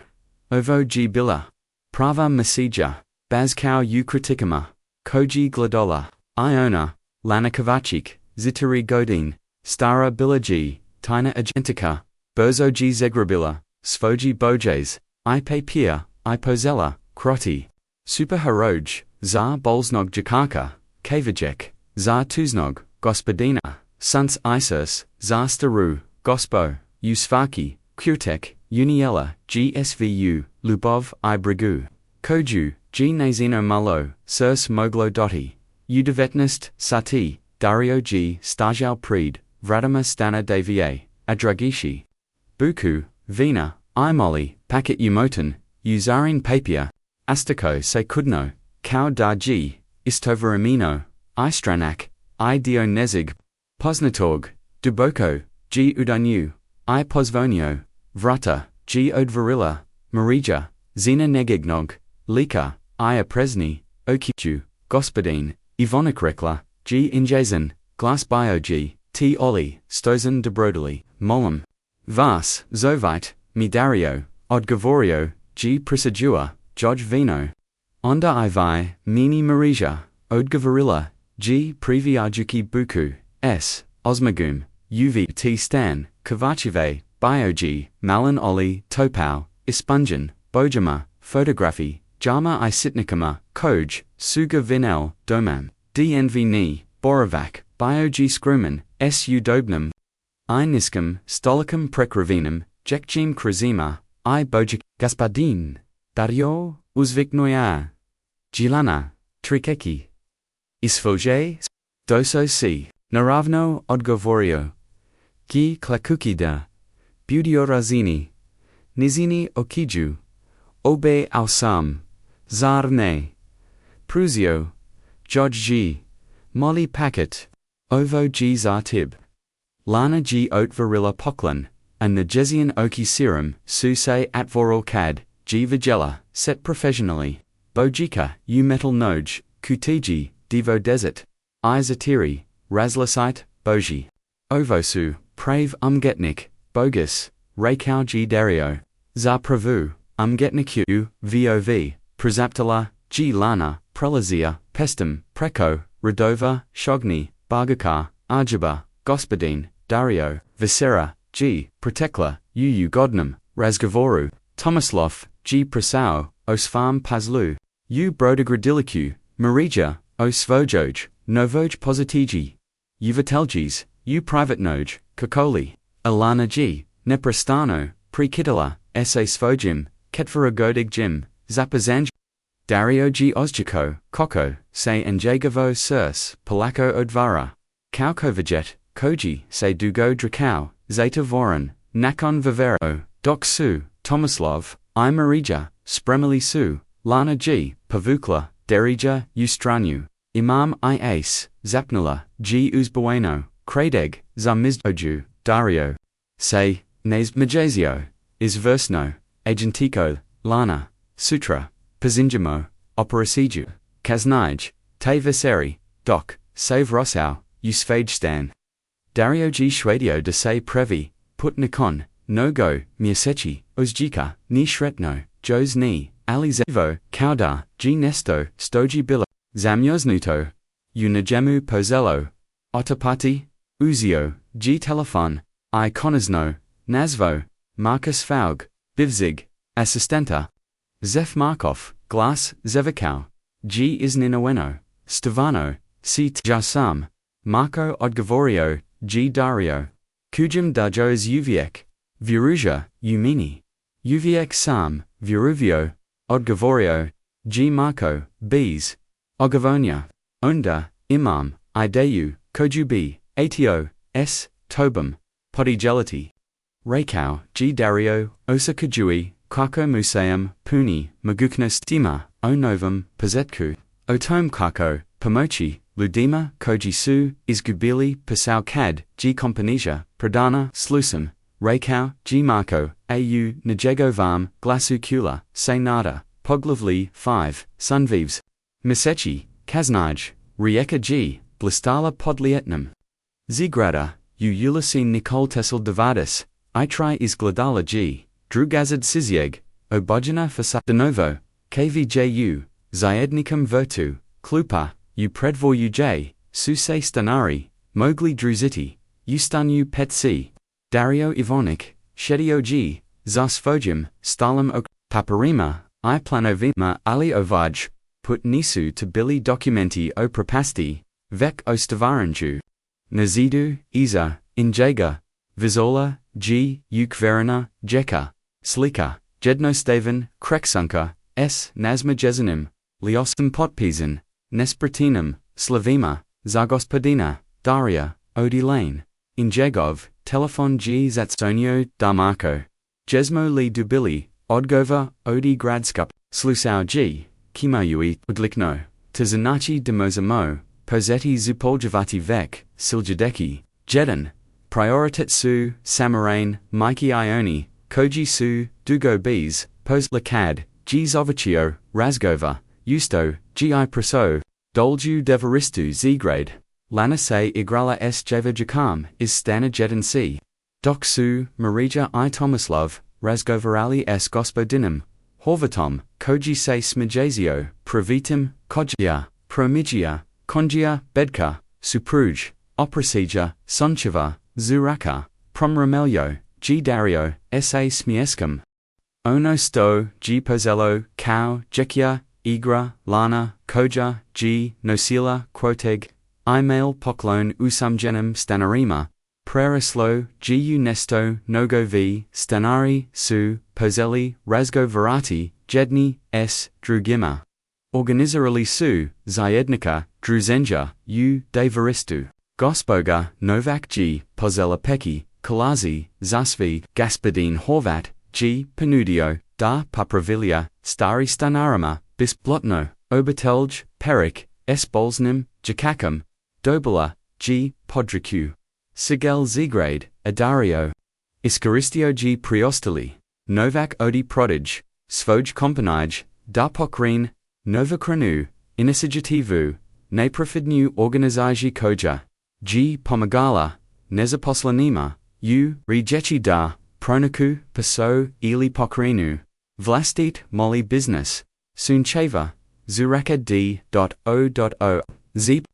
Ovo G. Bila, Prava Masija, Bazkau U Kritikama, Koji Gladola, Iona, Lana Kavachik, Zitari Godin, Stara Bilaji, Tina Agentica, Berzo G. Zegrabila, Svoji Bojes, Ipe Pia, Ipozella, Kroti, Super Haroj, Zar Bolznog Jakaka, Kavajek, Zar Tuznog, Gospodina, Suns Isus, Zar Staru, Gospo, Svaki, Kurtek, Uniela, GSVU, Lubov I Brigu, Koju, G. Nazino Malo, Surs Moglo Dotti, Udevetnist, Sati, Dario G. Stajal Pred, Vratima Stana Devier, Adragishi, Buku, Vina, Imoli, Paket Umotan, Uzarin Papia, Astako Se Kudno, Kao Da G. Istovaramino, Istranak, I Dionezig, Posnatorg, Duboko, G. Udanu, I Pozvonio, Vrata, G. Odvarilla, Marija, Zina Negignog, Lika, I Presni, Okichu, Gospodin, Ivonikrekla, G. Injazin, Glas Biogi, T. Oli, Stozen Dobrotali, Molam, Vas, Zovite, Midario, Odgavorio, G. Prisadua, Joj Vino, Onda Ivai, Mini Marija, Odgavarilla, G. Priviajuki Buku, S. Osmagum, UV T. Stan, Kavachive, Biogi, Malin Oli, Topau, Ispunjan, Bojama, Photography, Jama I Sitnikama, Koj, Suga Vinel, Domam, DNV Ni, Borovac, Biogi Scruman, SU Dobnam, I Niskam, Stolicum Prekravinum, Jekjim Krazima, I Bojik, Gaspadin, Dario, Uzviknoya, Gilana, Trikeki, Isfoje, Doso C, Naravno Odgovorio, Gi Klakukida, Budiorazini, Nizini Okiju, Obe Ausam, Zarne, Pruzio, Joj G, Molly Packet, Ovo G Zartib, Lana G Otvarilla Poklan, and Najezian Oki Serum, Suse Atvoral Cad, G Vigella, set professionally, Bojika, U Metal Noj, Kutiji, Devo Desert, Izatiri, Razlasite, Boji, Ovosu, Prave Umgetnik, Bogus, Raykau G Dario, Zapravu, Umgetniku, Vov, Prazaptala, G Lana, Prelazia, Pestum, Preko, Radova, Shogni, Bargakar, Arjaba, Gospodin, Dario, Visera, G. Protekla, Uu Godnam, Razgavoru, Tomislav, G. Prasao, Osfarm Pazlu, U. Brodagradiliku, Marija, O. Svojoj, Novoj Positiji, Uvateljis, U. Private Noj, Kokoli, Alana G. Neprestano, Prekidala, S.A. Svojim, Ketvaragodig Jim, Zapazanj, Dario G. Ozjako, Koko, Se Njagavo Surs, Polako Odvara, Kaukovajet, Koji, Se Dugo Drakau, Zeta Voron, Nakon Vivero, Dok Su, Tomislav, I Marija, Spremili Su, Lana G, Pavukla, Derija, Ustranu, Imam I Ace, Zapnula, G Uzbueno, Kradeg, Zamizdoju, Dario. Say, Nes Majazio, Isversno, Agentico, Lana, Sutra, Pazinjamo, Operasiju, Kaznij, Te Veseri, Doc, Save Rossau, Usfagestan. Dario G Schwadio de Se Previ, Put Nikon, No Go, Miasechi, Ozjika, Ni Shretno, Jos Ni, Ali Zevo, Kaudar, G Nesto, Stoji Bilo, Zamyoznuto, Unajemu Pozello, Otapati, Uzio, G Telefon, I Konasno, Nazvo, Marcus Faug, Bivzig, Assistenta, Zef Markov, Glass, Zevikau, G Isninoweno, Stevano, C Jasam, Marco Odgavorio, G Dario, Kujim Dajos Uvijek, Vjeruje, Umini, Uvijek Sam, Vjeruvio, Odgavorio, G Marco, Bees, Ogavonia, Onda, Imam, Ideyu, Kojubi, Ato, S, Tobam, Podigelity. Rakau, G Dario, Osa Kajui, Kako Museum, Puni, Magukno Stima, Onovam, Pazetku, Otom Kako, Pomochi, Ludima, Koji Su, Izgubili, Pasau Kad, G Kompanija, Pradana, Slusum, Rakau, G Marco, Au, Najego Vam, Glasu Kula, Saynada, Poglavli, 5, Sunvives, Misechi, Kaznij, Rijeka G, Blistala Podlietnam. Zigrada, U Ulyssine Nicole Tessel Devadis, Itri Izgladala G, Drugazad Sizieg, Obojana Fasa de Novo, KVJU, Zajednikum Vertu, Klupa, U Predvor Uj, Suse Stanari, Mogli Druziti, Ustanu Petsi, Dario Ivonik, Shedio G, Zas Fojim, Stalim Ok, Paparima, I Planovima Ali Ovaj, Put Nisu to Billy Documenti O Propasti, Vek Ostavaranju, Nazidu, Iza, Injega, Vizola, G, Ukverina, Jeka, Slika, Jednostaven, Kreksunka, S. Nazma Jezanim, Liosum Potpizan, Nespratinum, Slavima, Zagospadina, Daria, Odi Lane, Injegov, Telefon G Zatsonio, Darmarko, Jesmo Li Dubili, Odgova, Odi Gradskup, Slusau G, Kimayui, Udlikno, Tazanachi de Mozamo, Pozetti Zupoljavati Vek, Siljadeki, Jedan, Prioritetsu, Samarane, Mikey Ioni, Koji Su, Dugo Bees, Pos Lakad, G Zovachio, Razgova, Justo, Gi Praso, Dolju Devaristu Zgrade, Lanase Igrala S Djevojčicam, is Stana Jedan C. Doksu, Marija I Tomislav, Razgovarali S Gospodinum, Horvatom, Koji Se Smijazio, Pravitim, Kodja, Promigia, Kongia, Bedka, Supruj, Oprasija, Soncheva, Zuraka, Promramelio, G Dario, S.A. Smieskum, Ono Sto, G Pozello, Kau, Jekia, Igra, Lana, Koja, G, Nosila, Quoteg, Imail Poklon Usamgenem Stanarima, Prerislo, Gu Nesto, Nogo V, Stanari, Su, Pozelli, Razgo Varati, Jedni, S, Drugima. Organizerali Su, Zajednika, Druzenja, U, Devaristu. Gospoga, Novak G, Pozela Peki, Kalazi, Zasvi, Gaspadine Horvat, G, Panudio, Da Papravilia, Stari Stanarama, Bisplotno, Obertelj, Perik, S. Bolsnim, Jakakam, Dobala, G. Podriku, Sigel Zigrade, Adario, Iskaristio G. Priostali, Novak Odi Prodig, Svoj Kompanij, Da Pokrin, Novakranu, Inisijativu, Naprofidnu Organizaji Koja, G. Pomagala, Nezaposlanima, U. Rijechi Da, Pronaku, Paso, Ili Pokrinu, Vlastit Molly Business, Suncheva, Zuraka D.O.O. Zeep,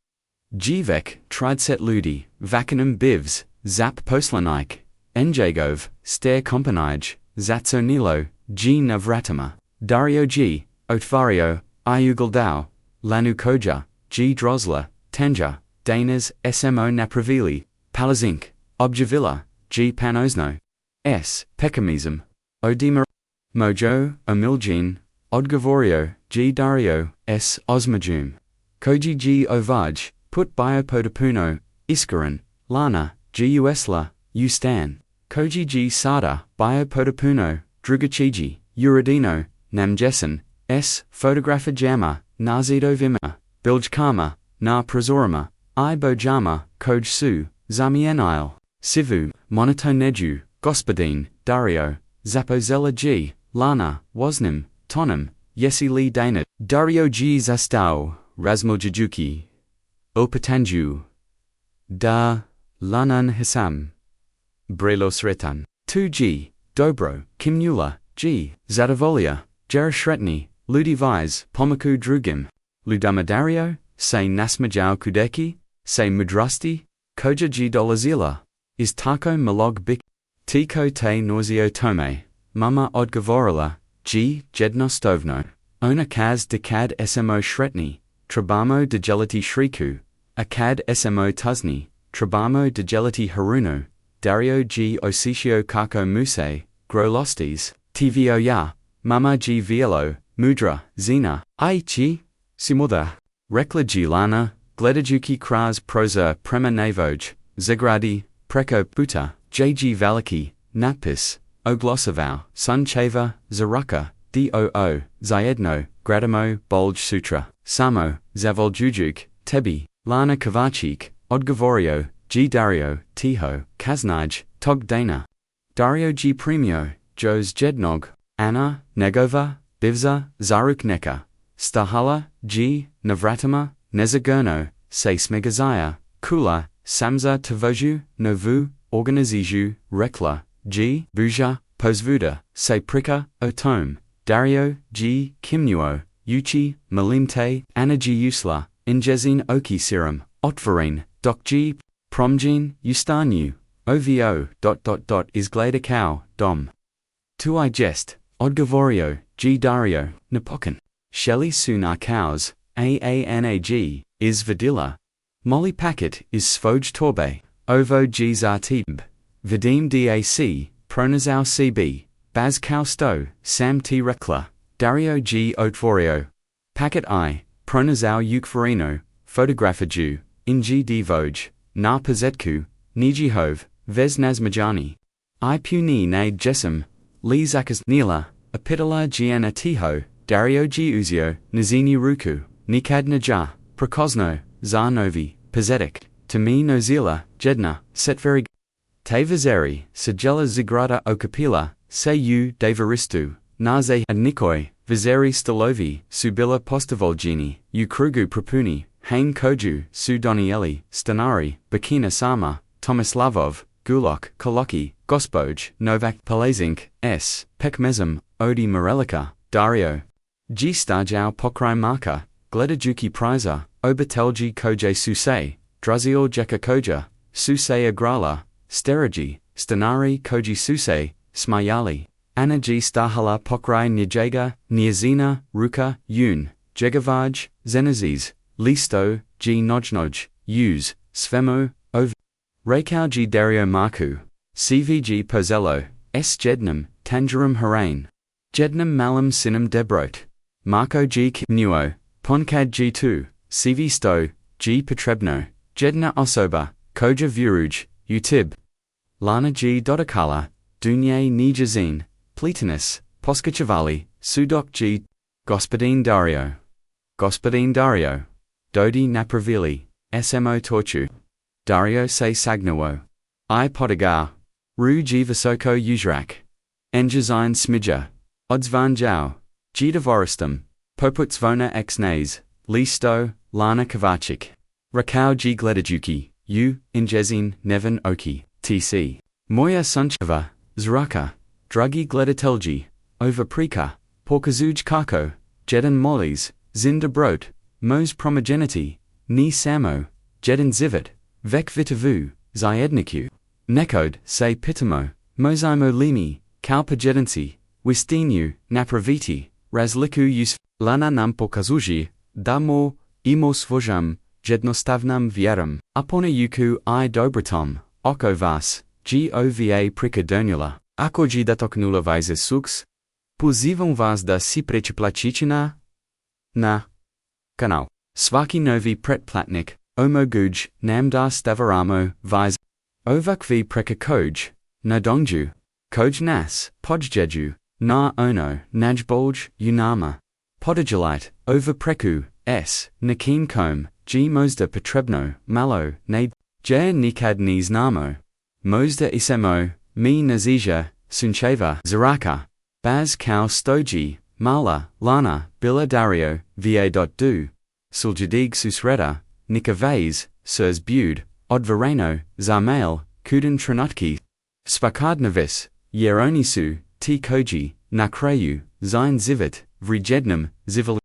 Jivek, Tridset Ludi, Vacanum Bivs, Zap Poslanik, Njagov, Stare Kompanij, Zatsonilo, G. Navratima, Dario G. Otvario, Iugaldao, Lanu Koja, G. Drosla, Tanja, Danas, SMO Napravili, Palazink, Objavilla, G. Panosno, S. Pekamism, Odima, Mojo, Omilgene, Odgavorio, G. Dario, S. Osmajum, Koji G. Ovaj, Put Biopodapuno, Iskaran, Lana, G. Uesla, Ustan, Koji G. Sada, Biopodapuno, Drugachiji, Uradino, Namjesan, S. Photographer Jama, Nazido Vima, Biljkama, na prazorama, I bojama, koj su, zamienile, sivu, monotoneju, gospodin, Dario, zapozela g, lana, wasnim, tonem, yesi li danit, Dario g zastau, razmojajuki, opatanju, da, lanan hisam, brelosretan, 2g, dobro, kimnula, g, zadovolja, jerashretni, ludi vise, pomaku drugim, ludamadario, se nasmajau kudeki, se mudrasti, koja g dolazila, is tako malog bik, tiko te nauseo tome, mama odgovorila, g, jednostovno, ona kaz dekad smo shretni, trebamo dejeliti shriku, akad smo tuzni, trebamo dejeliti haruno, Dario g ositio kako muse, grolostes, tvio ya, mama g vielo, mudra, zina, aichi, simoda, rekla g lana, gledajuki kras proza prema nevoj, zagradi, preko puta, jg valaki, napis, oglosavau, suncheva, zaruka, doo, zajedno, gradamo, bulge sutra, samo, zavoljujuk, tebi, lana kavachik, odgovorio, g Dario, tiho, kaznaj, tog dana, Dario g premio, jos jednog, Anna, negova, bivza, zaruk neka, stahala, g, navratima, nezagurno, se smegazaya, kula, samza tavoju, novu, organiziju, rekla, g, buja, pozvuda, se prika, otom, Dario, g, kimnuo, uchi, malimte, Anna g usla, injezin oki serum, otvarin, doc g, promgin, ustanu, ovo, izgleda cow, dom. Tu I jest, odgovorio, g Dario, napokan, Shelley sun our cows, aanag, is vadilla. Molly packet is svoj torbe, ovo g zartib, vidim dac, pronazau cb, baz cow sto, sam t rekla, Dario g otvorio. Packet I, pronazau ukvarino, photografaju, ingi dvoj, na pazetku, nijihov, vez nazmajani. I puni na jesem, li zakas nila, apitala giana tiho, Dario g uzio, nazini ruku, nikad naja, prakosno, zarnovi, pazetic, tami nozila, jedna, setverig. Te vizeri, sigella zigrada okapila, se u devaristu, naze adnikoi, vizeri stalovi, subila postavolgini, ukrugu propuni, hain koju, su donieli, stanari, bakina sama, Tomislavov, Gulok, Koloki, Gospodj, Novak, Palazink, S, Pekmezum, Odi Morelica, Dario. G Starjau Pokrai Marka, Gledajuki Priza, Obatelji Koje Suse, Drazior Jeka Koja, Suse Agrala, Steraji, Stanari Koji Suse, Smayali, Anna G Stahala Pokrai Njega, Niazina, Ruka, Yun, Jegavaj, Zenazis, Listo, G Nojnoj, Use, Svemo, Ov. Reikau G Dario Marku, CVG Pozello, S Jednam, Tanjurum Harain, Jednam Malam Sinam Debrot, Marco G Knuo, Ponkad G2, CV Sto, G Petrebno, Jedna Osoba, Koja Vuruj, Utib, Lana G Dodakala, Dunye Nijazin, Pletinus, Poskachavali, Sudok G, Gospodin Dario, Dodi Napravili, SMO Torchu, Dario se Sagnawo, I Podagar, Ru G Visoko Uzrak, Enjazine Smidja, Odzvan Jau, G Devoristum, Poputzvona ex Naze, Listo, Lana Kavachik, Rakau G Gledajuki, U, Injezin, Nevin Oki, TC, Moya Suncheva, Zraka, Drugi Gledatelji, Overprika, Porkazuj Kako, Jedan Mollies, Zindabrot, Mos Promogenity, Ni Samo, Jedan Zivit, Vek Vitavu, Zyedniku, Nekod, Se Pitamo, Mozimo Limi, Kalpajedensi, Wistinu, Napraviti, Razliku Yus, Lana Nam Pokazuji, Damo, Imo Svojam, Jednostavnam Vieram, Apona Yuku I Dobrotom, Oko Vas, Gova Prikadernula, Akoji Datoknula Vise Suks, Pozivam Vas da si Prechiplachichina, na kanal. Svaki Novi Pretplatnik, Omoguj, Namda Stavaramo, Vise, Ovakvi Preka Koj, Nadongju, Koj Nas, Podjeju, Na Ono, Najbolj, Unama, Podajalite, Overpreku, S, Nakim Kom, G možda potrebno, malo, ne, jer nikad ne znamo. Možda isemo, mi nazija, sunčeva, zraka. Baz kao stoji, mala, lana, bila dario, va.du. Suljadig susreta, nika vase, sirs bud, odvoreno, za mail, kudan trenutki. Svakadnovis, jer oni su, ti koji, na kraju, zine zivit, vrijednom, zivil.